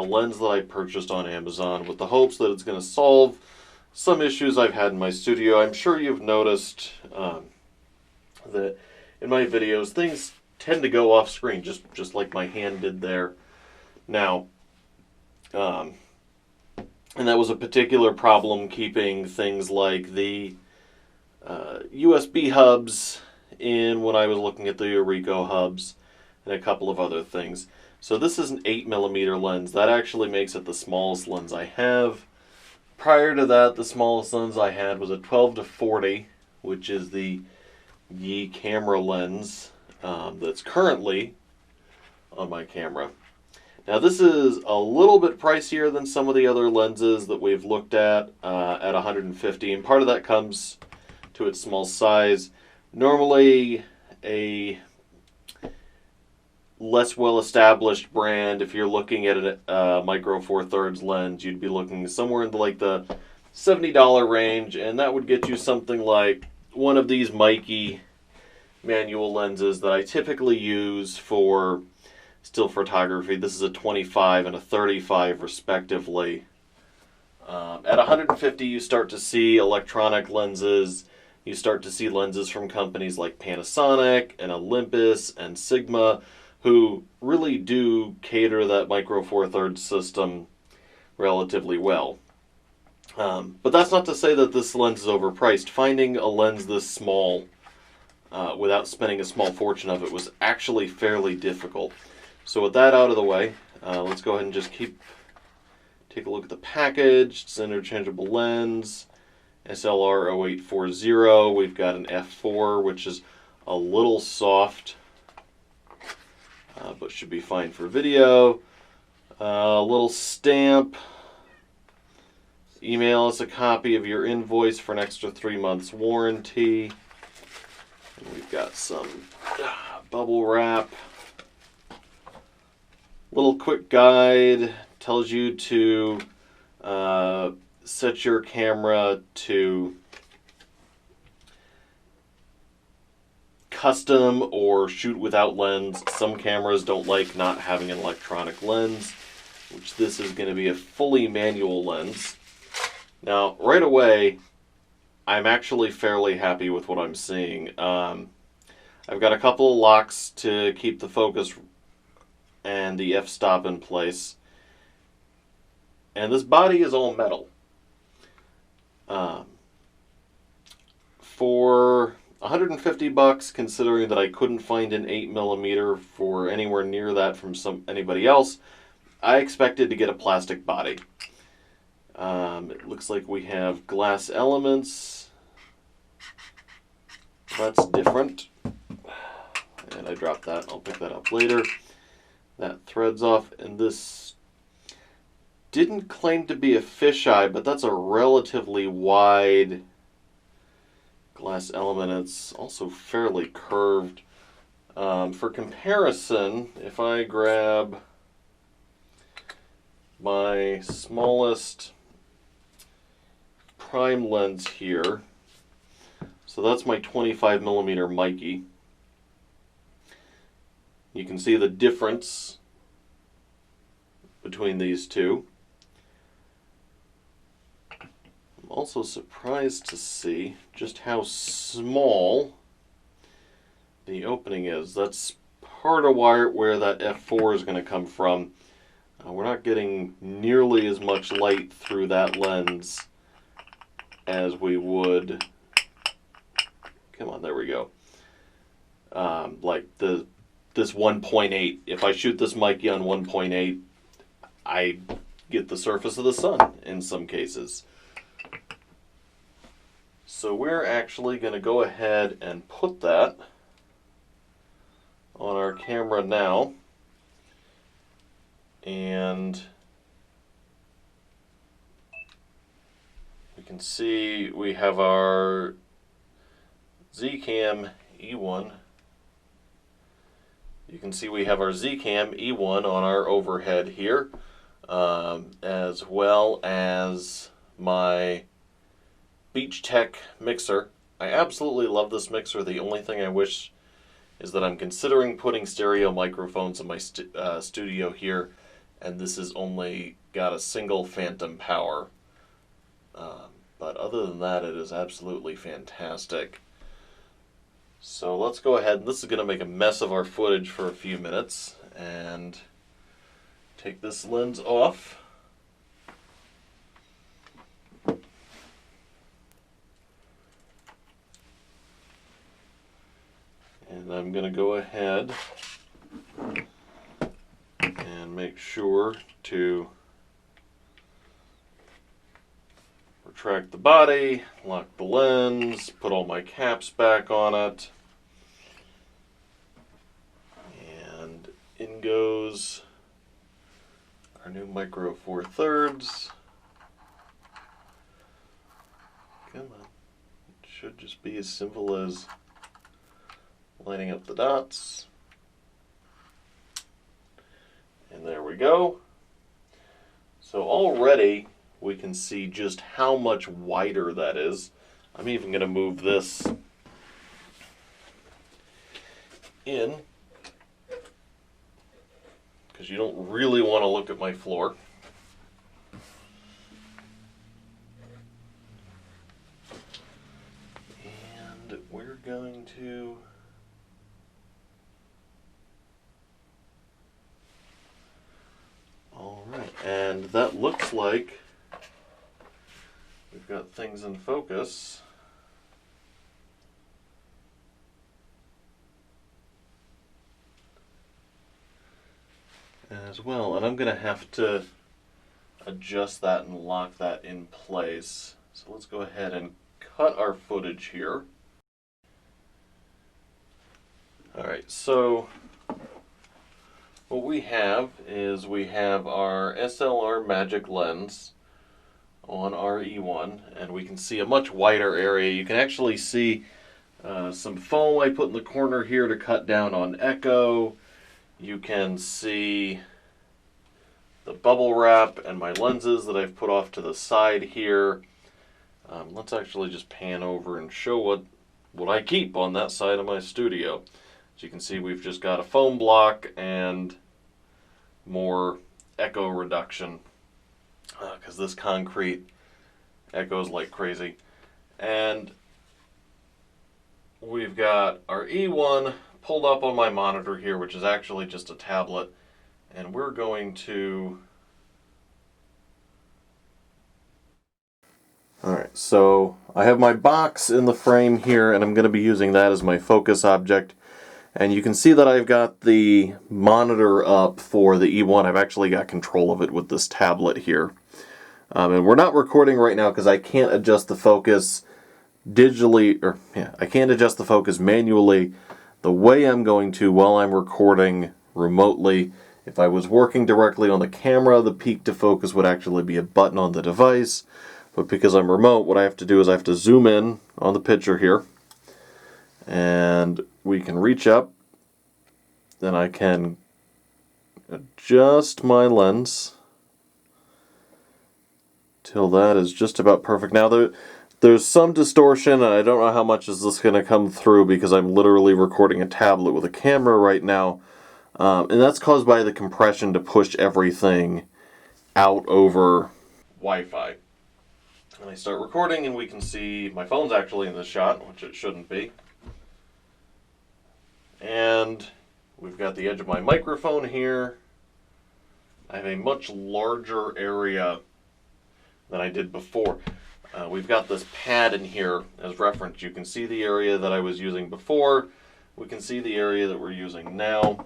lens that I purchased on Amazon with the hopes that it's going to solve some issues I've had in my studio. I'm sure you've noticed that in my videos things tend to go off screen, just like my hand did there. Now, and that was a particular problem keeping things like the USB hubs in when I was looking at the Ricoh hubs and a couple of other things. So this is an 8mm lens. That actually makes it the smallest lens I have. Prior to that, the smallest lens I had was a 12-40, which is the Yi camera lens that's currently on my camera. Now this is a little bit pricier than some of the other lenses that we've looked at 150, and part of that comes to its small size. Normally a less well-established brand, if you're looking at a micro four thirds lens, you'd be looking somewhere in the $70 range, and that would get you something like one of these Mikey manual lenses that I typically use for still photography. This is a 25 and a 35 respectively. At 150 you start to see electronic lenses. You start to see lenses from companies like Panasonic and Olympus and Sigma, who really do cater that micro four thirds system relatively well. But that's not to say that this lens is overpriced. Finding a lens this small without spending a small fortune of it was actually fairly difficult. So with that out of the way, let's go ahead and just take a look at the package. It's an interchangeable lens, SLR0840. We've got an f4, which is a little soft, but should be fine for video. A little stamp. Email us a copy of your invoice for an extra 3 months warranty. And we've got some bubble wrap. Little quick guide tells you to set your camera to custom or shoot without lens. Some cameras don't like not having an electronic lens, which this is going to be a fully manual lens. Now, right away, I'm actually fairly happy with what I'm seeing. I've got a couple of locks to keep the focus and the f-stop in place. And this body is all metal. For $150, considering that I couldn't find an 8mm for anywhere near that from anybody else, I expected to get a plastic body. It looks like we have glass elements. That's different. And I dropped that. I'll pick that up later. That threads off, and this didn't claim to be a fisheye, but that's a relatively wide glass element. It's also fairly curved. For comparison, if I grab my smallest prime lens here, so that's my 25mm Mikey. You can see the difference between these two. I'm also surprised to see just how small the opening is. That's part of where that f4 is going to come from. We're not getting nearly as much light through that lens as we would. Come on, there we go. Like this 1.8. If I shoot this Mikey on 1.8, I get the surface of the sun in some cases. So we're actually going to go ahead and put that on our camera now. And we can see we have our Zcam E1. You can see we have our Zcam E1 on our overhead here, as well as my Beach Tech mixer. I absolutely love this mixer. The only thing I wish is that I'm considering putting stereo microphones in my studio here, and this has only got a single phantom power. But other than that, it is absolutely fantastic. So let's go ahead, and this is going to make a mess of our footage for a few minutes, and take this lens off. And I'm going to go ahead and make sure to retract the body, lock the lens, put all my caps back on it, and in goes our new Micro Four Thirds. Come on. It should just be as simple as lining up the dots. And there we go. So already we can see just how much wider that is. I'm even going to move this in, because you don't really want to look at my floor. And we're going to Alright, and that looks like we've got things in focus. As well, and I'm going to have to adjust that and lock that in place. So let's go ahead and cut our footage here. Alright, so what we have is we have our SLRmagic lens on our E1, and we can see a much wider area. You can actually see some foam I put in the corner here to cut down on echo. You can see the bubble wrap and my lenses that I've put off to the side here. Let's actually just pan over and show what I keep on that side of my studio. As you can see, we've just got a foam block and more echo reduction, because this concrete echoes like crazy. And we've got our E1 pulled up on my monitor here, which is actually just a tablet, and we're going to... Alright, so I have my box in the frame here, and I'm going to be using that as my focus object. And you can see that I've got the monitor up for the E1. I've actually got control of it with this tablet here. And we're not recording right now because I can't adjust the focus I can't adjust the focus manually the way I'm going to while I'm recording remotely. If I was working directly on the camera, the peak to focus would actually be a button on the device. But because I'm remote, what I have to do is I have to zoom in on the picture here. And we can reach up. Then I can adjust my lens till that is just about perfect. Now there's some distortion, and I don't know how much is this going to come through because I'm literally recording a tablet with a camera right now. And that's caused by the compression to push everything out over Wi-Fi. And I start recording, and we can see my phone's actually in this shot, which it shouldn't be. And we've got the edge of my microphone here. I have a much larger area than I did before. We've got this pad in here as reference. You can see the area that I was using before. We can see the area that we're using now.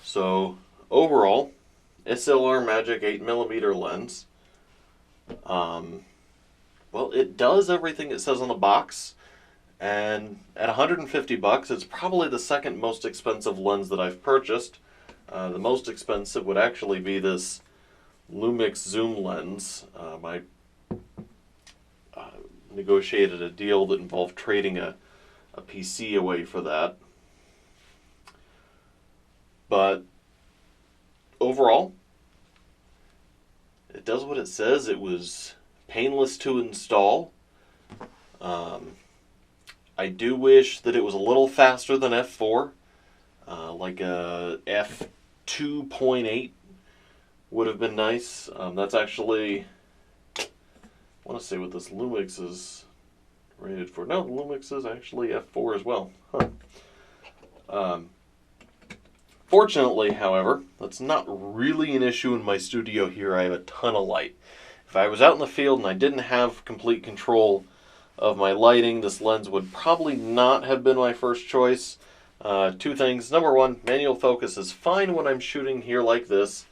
So overall, SLRmagic 8mm lens. Well, it does everything it says on the box. And at $150, it's probably the second most expensive lens that I've purchased. The most expensive would actually be this Lumix zoom lens. I negotiated a deal that involved trading a PC away for that. But overall, it does what it says. It was painless to install. I do wish that it was a little faster than F4. like a f2.8 would have been nice. That's actually, I want to say what this Lumix is rated for. No, the Lumix is actually f4 as well. Huh. Fortunately, however, that's not really an issue in my studio here. I have a ton of light. If I was out in the field and I didn't have complete control of my lighting, this lens would probably not have been my first choice. Two things. Number one, manual focus is fine when I'm shooting here like this.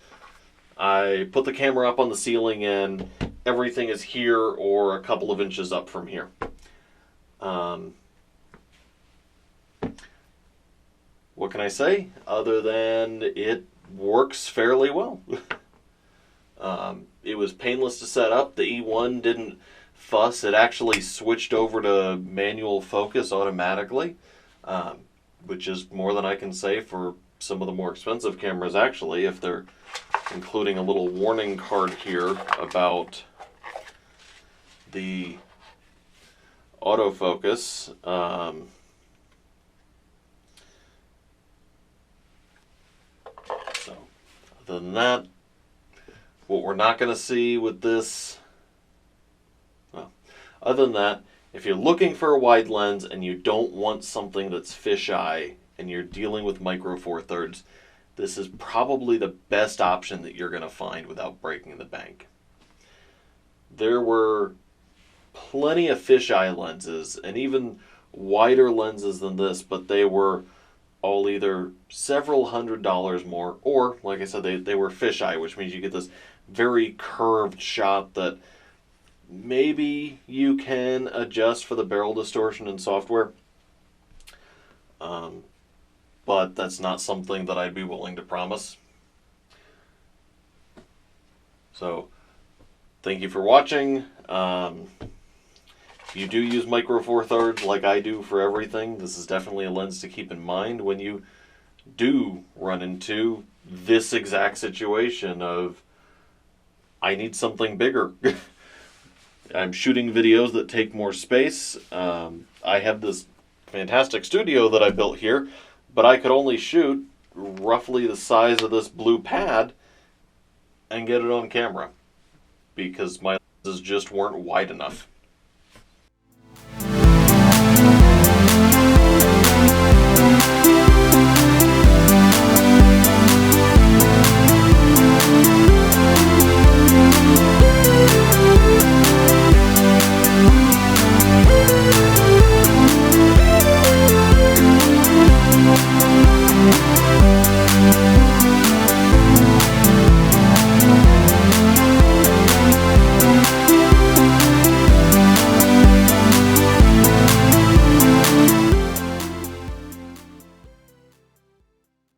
I put the camera up on the ceiling and everything is here or a couple of inches up from here. What can I say other than it works fairly well? It was painless to set up. The E1 didn't fuss. It actually switched over to manual focus automatically, which is more than I can say for some of the more expensive cameras, actually, if they're including a little warning card here about the autofocus. So, other than that, what we're not going to see with this, well, other than that, if you're looking for a wide lens and you don't want something that's fisheye and you're dealing with micro four thirds, this is probably the best option that you're going to find without breaking the bank. There were plenty of fisheye lenses and even wider lenses than this, but they were all either several $100s more, or, like I said, they were fisheye, which means you get this very curved shot that maybe you can adjust for the barrel distortion in software. But that's not something that I'd be willing to promise. So, thank you for watching. If you do use micro four thirds like I do for everything, this is definitely a lens to keep in mind when you do run into this exact situation of, I need something bigger. I'm shooting videos that take more space. I have this fantastic studio that I built here, but I could only shoot roughly the size of this blue pad and get it on camera because my lenses just weren't wide enough.